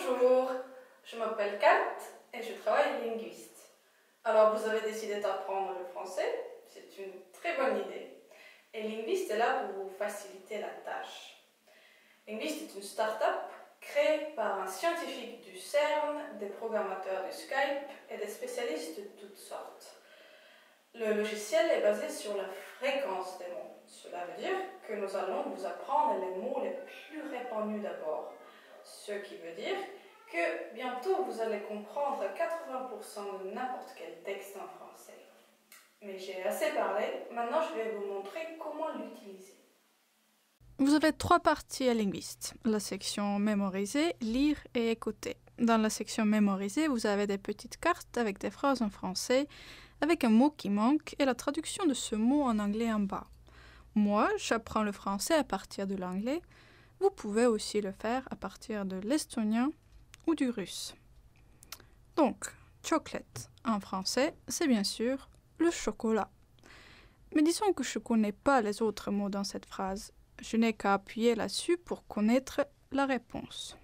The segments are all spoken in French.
Bonjour, je m'appelle Kat et je travaille linguiste. Alors vous avez décidé d'apprendre le français, c'est une très bonne idée. Et Linguiste est là pour vous faciliter la tâche. Linguiste est une start-up créée par un scientifique du CERN, des programmateurs de Skype et des spécialistes de toutes sortes. Le logiciel est basé sur la fréquence des mots. Cela veut dire que nous allons vous apprendre les mots les plus répandus d'abord. Ce qui veut dire que bientôt vous allez comprendre 80% de n'importe quel texte en français. Mais j'ai assez parlé, maintenant je vais vous montrer comment l'utiliser. Vous avez trois parties à Linguiste. La section mémoriser, lire et écouter. Dans la section mémoriser, vous avez des petites cartes avec des phrases en français, avec un mot qui manque et la traduction de ce mot en anglais en bas. Moi, j'apprends le français à partir de l'anglais. Vous pouvez aussi le faire à partir de l'estonien ou du russe. Donc, chocolate en français, c'est bien sûr le chocolat. Mais disons que je ne connais pas les autres mots dans cette phrase. Je n'ai qu'à appuyer là-dessus pour connaître la réponse.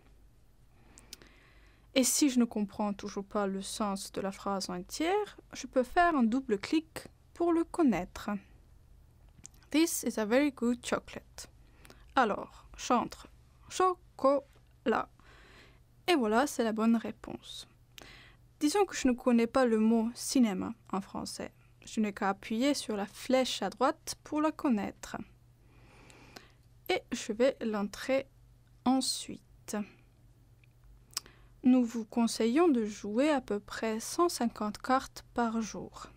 Et si je ne comprends toujours pas le sens de la phrase entière, je peux faire un double clic pour le connaître. This is a very good chocolate. Alors, chantre chocolat. Et voilà, c'est la bonne réponse. Disons que je ne connais pas le mot cinéma en français. Je n'ai qu'à appuyer sur la flèche à droite pour la connaître. Et je vais l'entrer ensuite. Nous vous conseillons de jouer à peu près 150 cartes par jour.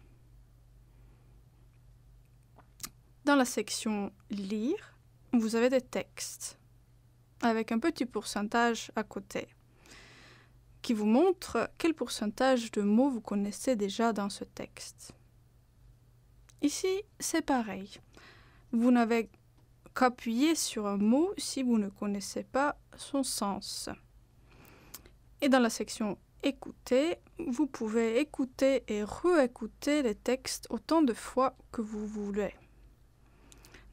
Dans la section « Lire », vous avez des textes avec un petit pourcentage à côté qui vous montre quel pourcentage de mots vous connaissez déjà dans ce texte. Ici, c'est pareil. Vous n'avez qu'appuyer sur un mot si vous ne connaissez pas son sens. Et dans la section « Écouter », vous pouvez écouter et réécouter les textes autant de fois que vous voulez.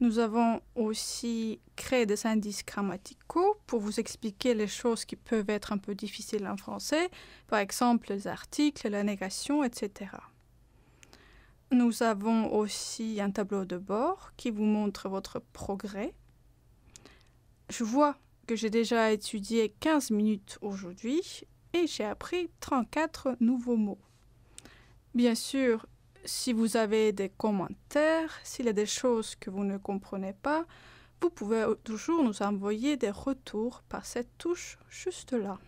Nous avons aussi créé des indices grammaticaux pour vous expliquer les choses qui peuvent être un peu difficiles en français, par exemple les articles, la négation, etc. Nous avons aussi un tableau de bord qui vous montre votre progrès. Je vois que j'ai déjà étudié 15 minutes aujourd'hui et j'ai appris 34 nouveaux mots. Bien sûr, si vous avez des commentaires, s'il y a des choses que vous ne comprenez pas, vous pouvez toujours nous envoyer des retours par cette touche juste là.